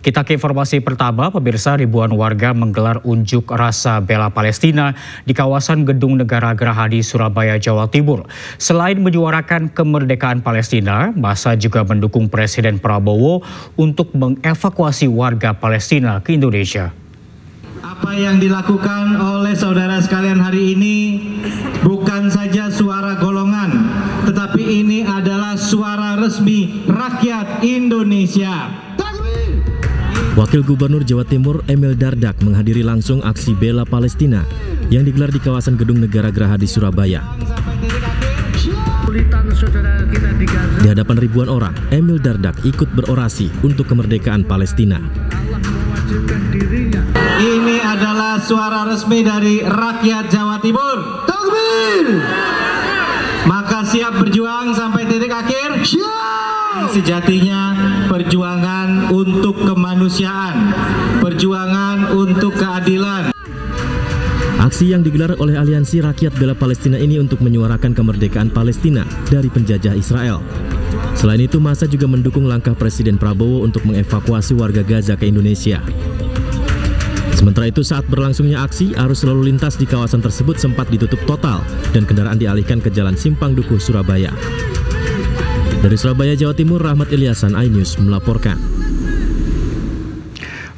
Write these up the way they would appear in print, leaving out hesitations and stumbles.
Kita ke informasi pertama, pemirsa, ribuan warga menggelar unjuk rasa bela Palestina di kawasan Gedung Negara Gerahadi, Surabaya, Jawa Timur. Selain menyuarakan kemerdekaan Palestina, massa juga mendukung Presiden Prabowo untuk mengevakuasi warga Palestina ke Indonesia. Apa yang dilakukan oleh saudara sekalian hari ini bukan saja suara golongan, tetapi ini adalah suara resmi rakyat Indonesia. Wakil Gubernur Jawa Timur Emil Dardak menghadiri langsung aksi bela Palestina yang digelar di kawasan Gedung Negara Gerahadi, Surabaya. Di hadapan ribuan orang, Emil Dardak ikut berorasi untuk kemerdekaan Palestina. Ini adalah suara resmi dari rakyat Jawa Timur. Takbir! Maka siap berjuang sampai titik akhir? Siap! Sejatinya perjuangan untuk kemanusiaan, perjuangan untuk keadilan. Aksi yang digelar oleh Aliansi Rakyat Bela Palestina ini untuk menyuarakan kemerdekaan Palestina dari penjajah Israel. Selain itu, massa juga mendukung langkah Presiden Prabowo untuk mengevakuasi warga Gaza ke Indonesia. Sementara itu, saat berlangsungnya aksi, arus lalu lintas di kawasan tersebut sempat ditutup total dan kendaraan dialihkan ke Jalan Simpang Dukuh, Surabaya. Dari Surabaya, Jawa Timur, Rahmat Ilyasan, iNews melaporkan.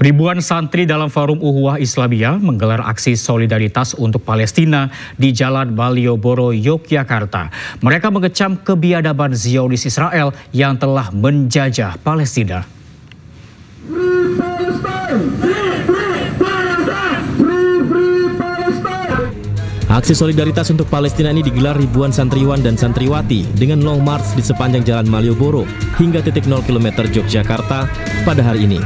Ribuan santri dalam Forum Ukhuwah Islamiyah menggelar aksi solidaritas untuk Palestina di Jalan Malioboro, Yogyakarta. Mereka mengecam kebiadaban Zionis Israel yang telah menjajah Palestina. Aksi solidaritas untuk Palestina ini digelar ribuan santriwan dan santriwati dengan long march di sepanjang Jalan Malioboro hingga titik 0 km Yogyakarta pada hari ini.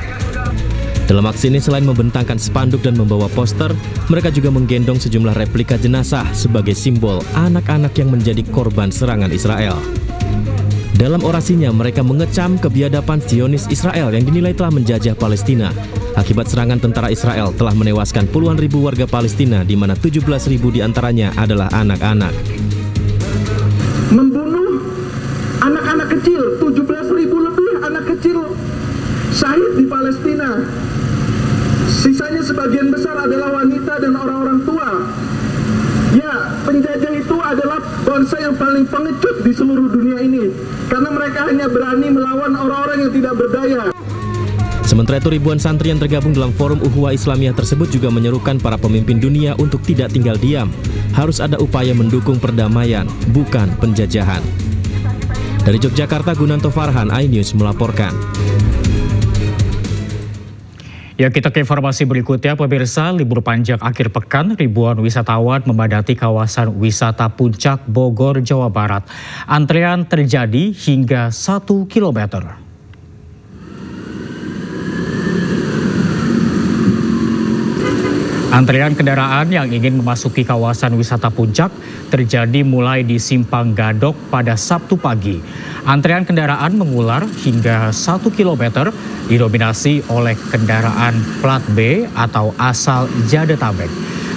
Dalam aksi ini selain membentangkan spanduk dan membawa poster, mereka juga menggendong sejumlah replika jenazah sebagai simbol anak-anak yang menjadi korban serangan Israel. Dalam orasinya, mereka mengecam kebiadaban Zionis Israel yang dinilai telah menjajah Palestina. Akibat serangan tentara Israel telah menewaskan puluhan ribu warga Palestina, di mana 17.000 diantaranya adalah anak-anak. Membunuh anak-anak kecil, 17.000 lebih anak kecil syahid di Palestina. Sisanya sebagian besar adalah wanita dan orang-orang tua. Ya, penjajah itu adalah bangsa yang paling pengecut di seluruh dunia ini, karena mereka hanya berani melawan orang-orang yang tidak berdaya. Sementara itu, ribuan santri yang tergabung dalam Forum Ukhuwah Islamiyah tersebut juga menyerukan para pemimpin dunia untuk tidak tinggal diam. Harus ada upaya mendukung perdamaian, bukan penjajahan. Dari Yogyakarta, Gunanto Farhan, iNews melaporkan. Ya, kita ke informasi berikutnya, pemirsa. Libur panjang akhir pekan, ribuan wisatawan memadati kawasan wisata Puncak Bogor, Jawa Barat. Antrean terjadi hingga 1 kilometer. Antrean kendaraan yang ingin memasuki kawasan wisata Puncak terjadi mulai di Simpang Gadok pada Sabtu pagi. Antrean kendaraan mengular hingga 1 km didominasi oleh kendaraan plat B atau asal Jadetabek.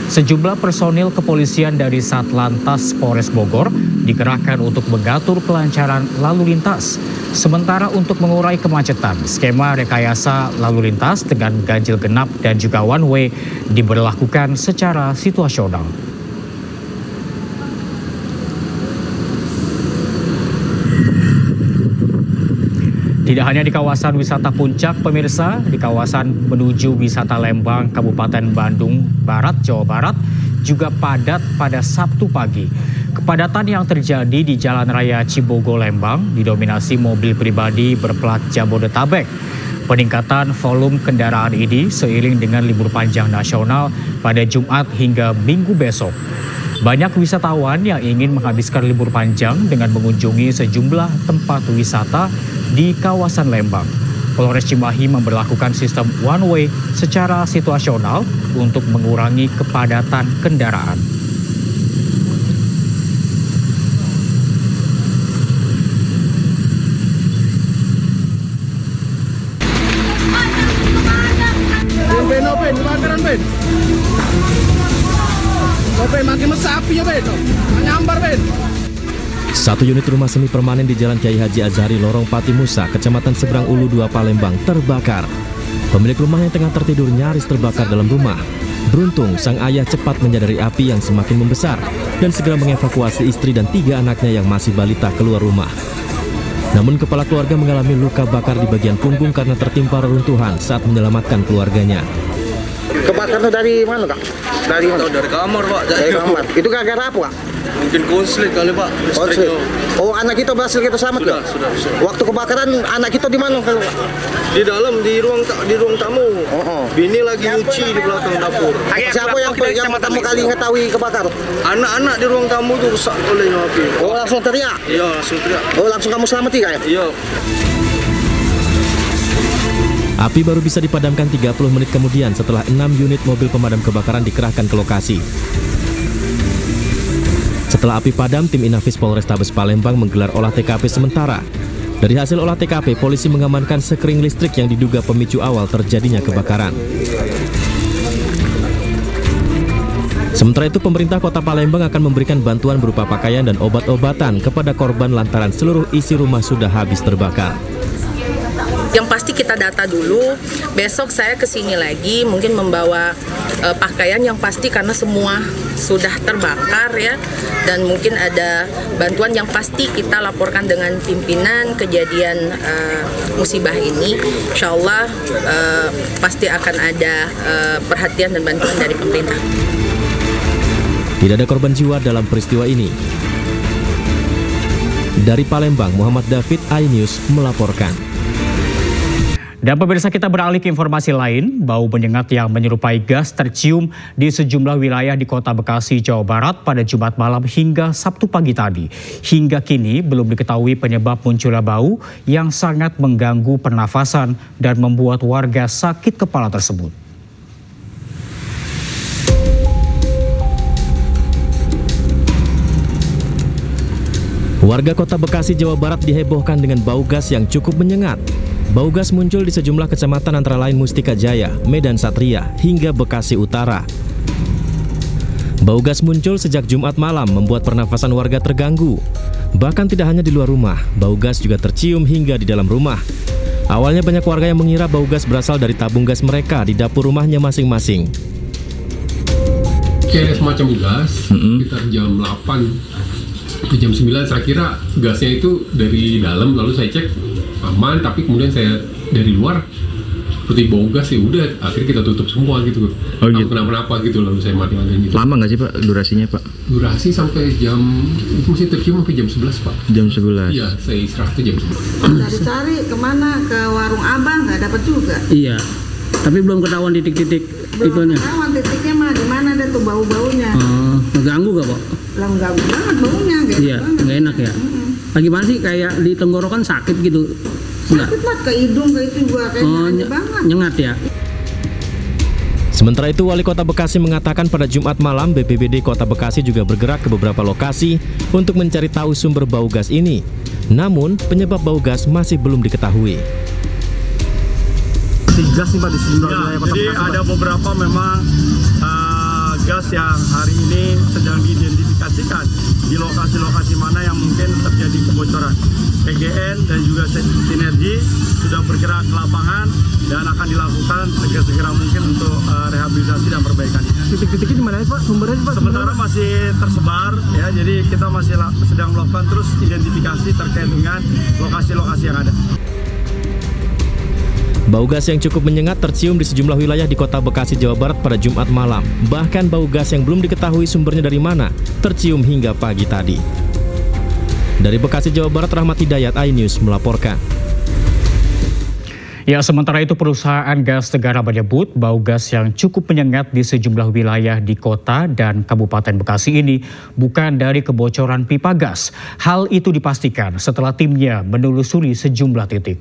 Sejumlah personil kepolisian dari Satlantas Polres Bogor dikerahkan untuk mengatur kelancaran lalu lintas. Sementara untuk mengurai kemacetan, skema rekayasa lalu lintas dengan ganjil genap dan juga one way diberlakukan secara situasional. Tidak hanya di kawasan wisata Puncak, pemirsa, di kawasan menuju wisata Lembang, Kabupaten Bandung Barat, Jawa Barat, juga padat pada Sabtu pagi. Kepadatan yang terjadi di Jalan Raya Cibogo Lembang didominasi mobil pribadi berplat Jabodetabek. Peningkatan volume kendaraan ini seiring dengan libur panjang nasional pada Jumat hingga Minggu besok. Banyak wisatawan yang ingin menghabiskan libur panjang dengan mengunjungi sejumlah tempat wisata di kawasan Lembang. Polres Cimahi memberlakukan sistem one way secara situasional untuk mengurangi kepadatan kendaraan. Ben, kebakaran Ben. Ben, makin mesapi ya Ben. Nyambar Ben. Satu unit rumah semi permanen di Jalan Kiai Haji Azhari, Lorong Pati Musa, Kecamatan Seberang Ulu 2, Palembang terbakar. Pemilik rumah yang tengah tertidur nyaris terbakar dalam rumah. Beruntung, sang ayah cepat menyadari api yang semakin membesar dan segera mengevakuasi istri dan 3 anaknya yang masih balita keluar rumah. Namun kepala keluarga mengalami luka bakar di bagian punggung karena tertimpa reruntuhan saat menyelamatkan keluarganya. Kebakarnya dari mana, Kak? Dari mana? Dari kamar, Pak. Dari kamar. Itu gara-gara apa, Kak? Mungkin konslet kali, Pak. Konslet. Oh, anak kita berhasil kita selamat, Sudah. Waktu kebakaran anak kita di mana, Kak? Di dalam, di ruang tamu. Bini lagi nyuci di belakang dapur. Siapa yang pertama kali mengetahui kebakar? Anak-anak di ruang tamu itu rusak oleh api. Oh, langsung teriak? Iya, langsung teriak. Oh, langsung kamu selamati, Kak, ya? Iya. Api baru bisa dipadamkan 30 menit kemudian setelah 6 unit mobil pemadam kebakaran dikerahkan ke lokasi. Setelah api padam, tim Inafis Polrestabes Palembang menggelar olah TKP sementara. Dari hasil olah TKP, polisi mengamankan sekring listrik yang diduga pemicu awal terjadinya kebakaran. Sementara itu, pemerintah Kota Palembang akan memberikan bantuan berupa pakaian dan obat-obatan kepada korban lantaran seluruh isi rumah sudah habis terbakar. Yang pasti kita data dulu, besok saya kesini lagi mungkin membawa pakaian yang pasti karena semua sudah terbakar ya, dan mungkin ada bantuan yang pasti kita laporkan dengan pimpinan kejadian musibah ini. Insya Allah pasti akan ada perhatian dan bantuan dari pemerintah. Tidak ada korban jiwa dalam peristiwa ini. Dari Palembang, Muhammad David, iNews melaporkan. Dan pemirsa, kita beralih ke informasi lain. Bau menyengat yang menyerupai gas tercium di sejumlah wilayah di Kota Bekasi, Jawa Barat pada Jumat malam hingga Sabtu pagi tadi. Hingga kini belum diketahui penyebab munculnya bau yang sangat mengganggu pernafasan dan membuat warga sakit kepala tersebut. Warga Kota Bekasi, Jawa Barat dihebohkan dengan bau gas yang cukup menyengat. Bau gas muncul di sejumlah kecamatan antara lain Mustika Jaya, Medan Satria, hingga Bekasi Utara. Bau gas muncul sejak Jumat malam membuat pernafasan warga terganggu. Bahkan tidak hanya di luar rumah, bau gas juga tercium hingga di dalam rumah. Awalnya banyak warga yang mengira bau gas berasal dari tabung gas mereka di dapur rumahnya masing-masing. Kayak semacam gas, sekitar jam 8 ke jam 9 saya kira gasnya itu dari dalam, lalu saya cek aman, tapi kemudian saya dari luar seperti bau gas, ya udah akhirnya kita tutup semua gitu. Oh gitu. Kenapa gitu, lalu saya matiin gitu. Lama nggak sih Pak durasinya Pak? Durasi sampai jam, itu masih tercium sampai jam 11 Pak. Jam 11? Iya, saya istirahat ke jam 11. Cari-cari kemana, ke warung abang nggak dapat juga. Iya, tapi belum ketahuan titik-titik itunya. Belum ketahuan titiknya mah di mana ada tuh bau-baunya. Mengganggu gak Pak? Lah mengganggu banget baunya, iya, nggak enak ya. Lagi mana sih, kayak di tenggorokan sakit gitu? Sakit banget ke hidung, ke itu juga kayak banget. Nyengat ya. Sementara itu, Wali Kota Bekasi mengatakan pada Jumat malam BPBD Kota Bekasi juga bergerak ke beberapa lokasi untuk mencari tahu sumber bau gas ini. Namun, penyebab bau gas masih belum diketahui. Gas nih Pak di sejumlah wilayah Kota Bekasi. Jadi ada beberapa memang gas yang hari ini sedang diidentifikasikan di lokasi-lokasi mana yang mungkin terjadi kebocoran. PGN dan juga Sinergi sudah bergerak ke lapangan dan akan dilakukan segera mungkin untuk rehabilitasi dan perbaikan. Titik-titiknya di mana Pak? Sumbernya Pak? Sementara masih tersebar ya, jadi kita masih sedang melakukan terus identifikasi terkait dengan lokasi-lokasi yang ada. Bau gas yang cukup menyengat tercium di sejumlah wilayah di Kota Bekasi, Jawa Barat pada Jumat malam. Bahkan bau gas yang belum diketahui sumbernya dari mana tercium hingga pagi tadi. Dari Bekasi, Jawa Barat, Rahmat Hidayat, iNews melaporkan. Ya, sementara itu perusahaan gas negara menyebut bau gas yang cukup menyengat di sejumlah wilayah di kota dan Kabupaten Bekasi ini bukan dari kebocoran pipa gas. Hal itu dipastikan setelah timnya menelusuri sejumlah titik.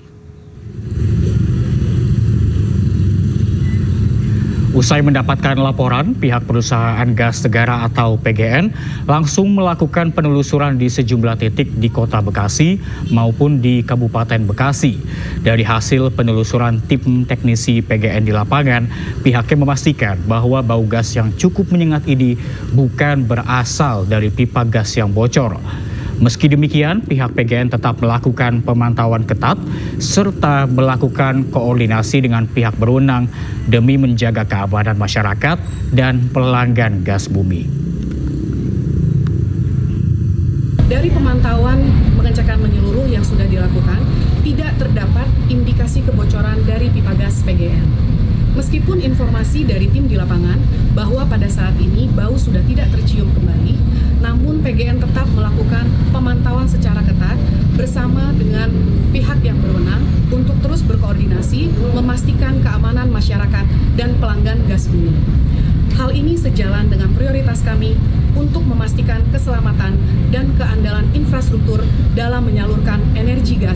Usai mendapatkan laporan, pihak perusahaan gas negara atau PGN langsung melakukan penelusuran di sejumlah titik di Kota Bekasi maupun di Kabupaten Bekasi. Dari hasil penelusuran tim teknisi PGN di lapangan, pihaknya memastikan bahwa bau gas yang cukup menyengat ini bukan berasal dari pipa gas yang bocor. Meski demikian, pihak PGN tetap melakukan pemantauan ketat serta melakukan koordinasi dengan pihak berwenang demi menjaga keamanan masyarakat dan pelanggan gas bumi. Dari pemantauan pengecekan menyeluruh yang sudah dilakukan, tidak terdapat indikasi kebocoran dari pipa gas PGN. Meskipun informasi dari tim di lapangan bahwa pada saat ini bau sudah tidak tercium kembali, namun PGN tetap melakukan pemantauan secara ketat bersama dengan pihak yang berwenang untuk terus berkoordinasi memastikan keamanan masyarakat dan pelanggan gas bumi. Hal ini sejalan dengan prioritas kami untuk memastikan keselamatan dan keandalan infrastruktur dalam menyalurkan energi gas